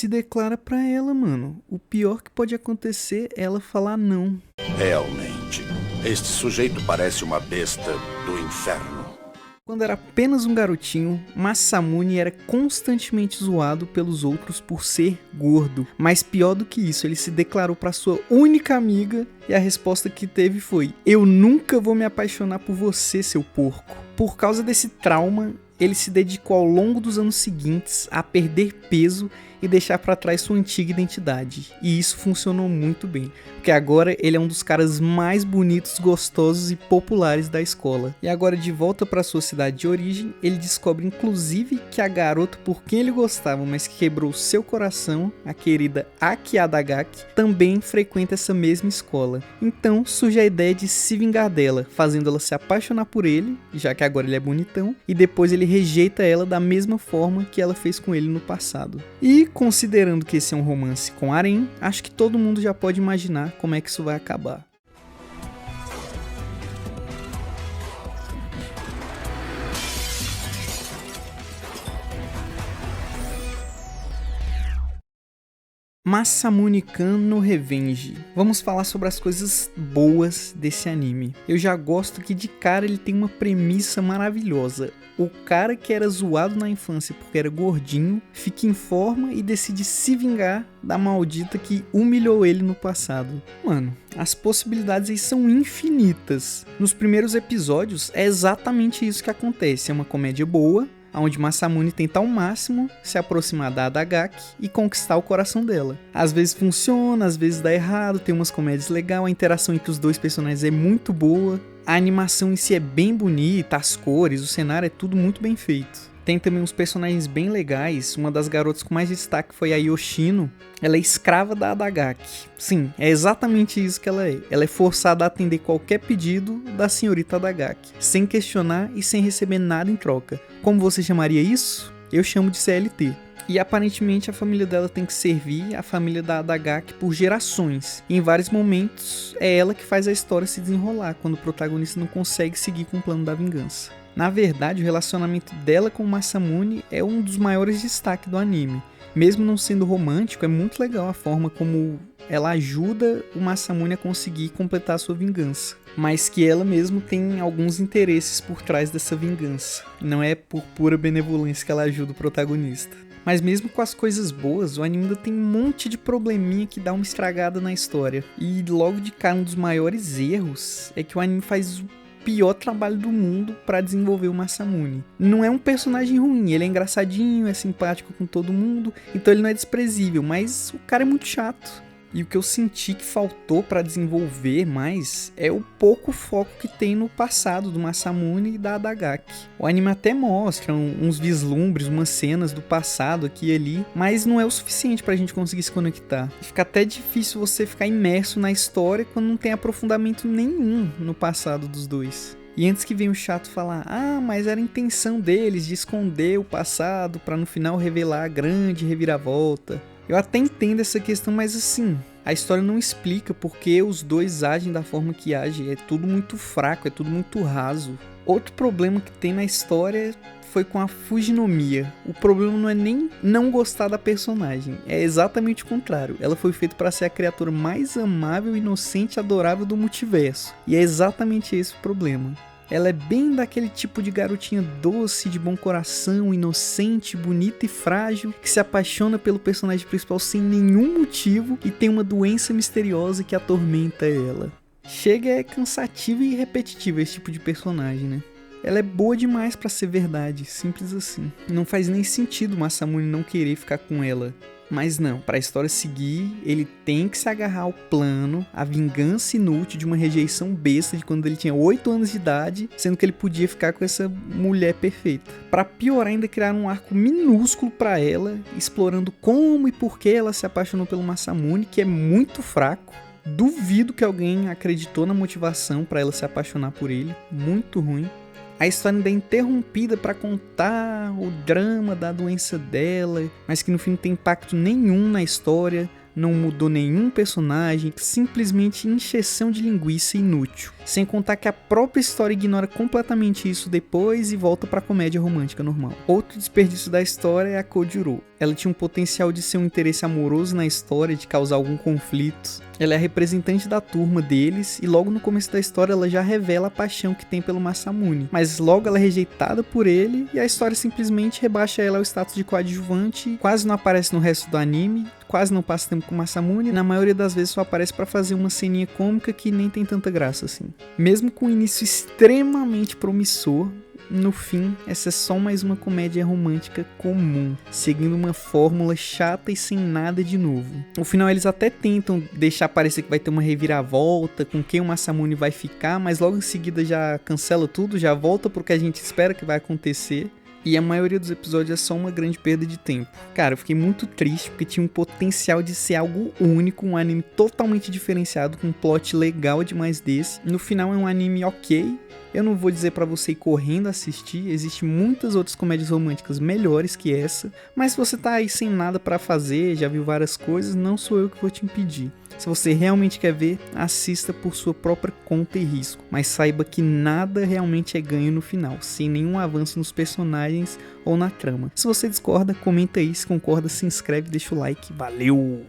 se declara pra ela, mano. O pior que pode acontecer é ela falar não. Realmente, este sujeito parece uma besta do inferno. Quando era apenas um garotinho, Masamune era constantemente zoado pelos outros por ser gordo. Mas pior do que isso, ele se declarou pra sua única amiga e a resposta que teve foi: "Eu nunca vou me apaixonar por você, seu porco." Por causa desse trauma, ele se dedicou ao longo dos anos seguintes a perder peso e deixar pra trás sua antiga identidade. E isso funcionou muito bem, porque agora ele é um dos caras mais bonitos, gostosos e populares da escola. E agora, de volta pra sua cidade de origem, ele descobre inclusive que a garota por quem ele gostava, mas que quebrou seu coração, a querida Aki Adagaki, também frequenta essa mesma escola. Então surge a ideia de se vingar dela, fazendo ela se apaixonar por ele, já que agora ele é bonitão, e depois ele rejeita ela da mesma forma que ela fez com ele no passado. E considerando que esse é um romance com harém, acho que todo mundo já pode imaginar como é que isso vai acabar. Masamune-kan no Revenge. Vamos falar sobre as coisas boas desse anime. Eu já gosto que de cara ele tem uma premissa maravilhosa. O cara que era zoado na infância porque era gordinho, fica em forma e decide se vingar da maldita que humilhou ele no passado. Mano, as possibilidades aí são infinitas. Nos primeiros episódios é exatamente isso que acontece. É uma comédia boa, onde Masamune tenta ao máximo se aproximar da Adagaki e conquistar o coração dela. Às vezes funciona, às vezes dá errado, tem umas comédias legais, a interação entre os dois personagens é muito boa, a animação em si é bem bonita, as cores, o cenário é tudo muito bem feito. Tem também uns personagens bem legais. Uma das garotas com mais destaque foi a Yoshino. Ela é escrava da Adagaki. Sim, é exatamente isso que ela é. Ela é forçada a atender qualquer pedido da senhorita Adagaki, sem questionar e sem receber nada em troca. Como você chamaria isso? Eu chamo de CLT. E aparentemente a família dela tem que servir a família da Adagaki por gerações. E em vários momentos é ela que faz a história se desenrolar, quando o protagonista não consegue seguir com o plano da vingança. Na verdade, o relacionamento dela com o Masamune é um dos maiores destaques do anime. Mesmo não sendo romântico, é muito legal a forma como ela ajuda o Masamune a conseguir completar a sua vingança. Mas que ela mesma tem alguns interesses por trás dessa vingança. Não é por pura benevolência que ela ajuda o protagonista. Mas mesmo com as coisas boas, o anime ainda tem um monte de probleminha que dá uma estragada na história. E logo de cara, um dos maiores erros é que o anime faz pior trabalho do mundo pra desenvolver o Masamune. Não é um personagem ruim, ele é engraçadinho, é simpático com todo mundo, então ele não é desprezível, mas o cara é muito chato. E o que eu senti que faltou pra desenvolver mais é o pouco foco que tem no passado do Masamune e da Adagaki. O anime até mostra uns vislumbres, umas cenas do passado aqui e ali, mas não é o suficiente pra gente conseguir se conectar. Fica até difícil você ficar imerso na história quando não tem aprofundamento nenhum no passado dos dois. E antes que venha o chato falar, mas era a intenção deles de esconder o passado pra no final revelar a grande reviravolta. Eu até entendo essa questão, mas assim, a história não explica porque os dois agem da forma que agem. É tudo muito fraco, é tudo muito raso. Outro problema que tem na história foi com a Fujinomiya. O problema não é nem não gostar da personagem, é exatamente o contrário. Ela foi feita para ser a criatura mais amável, inocente e adorável do multiverso. E é exatamente esse o problema. Ela é bem daquele tipo de garotinha doce, de bom coração, inocente, bonita e frágil, que se apaixona pelo personagem principal sem nenhum motivo e tem uma doença misteriosa que atormenta ela. Chega é cansativo e repetitivo esse tipo de personagem, né? Ela é boa demais pra ser verdade, simples assim. Não faz nem sentido o Masamune não querer ficar com ela. Mas não, para a história seguir, ele tem que se agarrar ao plano, a vingança inútil de uma rejeição besta de quando ele tinha 8 anos de idade, sendo que ele podia ficar com essa mulher perfeita. Para piorar, ainda criar um arco minúsculo para ela, explorando como e por que ela se apaixonou pelo Masamune, que é muito fraco. Duvido que alguém acreditou na motivação para ela se apaixonar por ele, muito ruim. A história ainda é interrompida para contar o drama da doença dela, mas que no fim não tem impacto nenhum na história. não mudou nenhum personagem, simplesmente encheção de linguiça inútil. Sem contar que a própria história ignora completamente isso depois e volta pra comédia romântica normal. Outro desperdício da história é a Kojuro. Ela tinha um potencial de ser um interesse amoroso na história, de causar algum conflito. Ela é a representante da turma deles e logo no começo da história ela já revela a paixão que tem pelo Masamune. Mas logo ela é rejeitada por ele e a história simplesmente rebaixa ela ao status de coadjuvante, quase não aparece no resto do anime, quase não passa tempo com o Masamune, e na maioria das vezes só aparece pra fazer uma ceninha cômica que nem tem tanta graça assim. Mesmo com um início extremamente promissor, no fim, essa é só mais uma comédia romântica comum, seguindo uma fórmula chata e sem nada de novo. No final eles até tentam deixar parecer que vai ter uma reviravolta, com quem o Masamune vai ficar, mas logo em seguida já cancela tudo, já volta pro que a gente espera que vai acontecer. E a maioria dos episódios é só uma grande perda de tempo. Cara, eu fiquei muito triste porque tinha um potencial de ser algo único, um anime totalmente diferenciado, com um plot legal demais desse. No final é um anime ok. Eu não vou dizer pra você ir correndo assistir, existem muitas outras comédias românticas melhores que essa, mas se você tá aí sem nada pra fazer, já viu várias coisas, não sou eu que vou te impedir. Se você realmente quer ver, assista por sua própria conta e risco, mas saiba que nada realmente é ganho no final, sem nenhum avanço nos personagens ou na trama. Se você discorda, comenta aí, se concorda, se inscreve, deixa o like, valeu!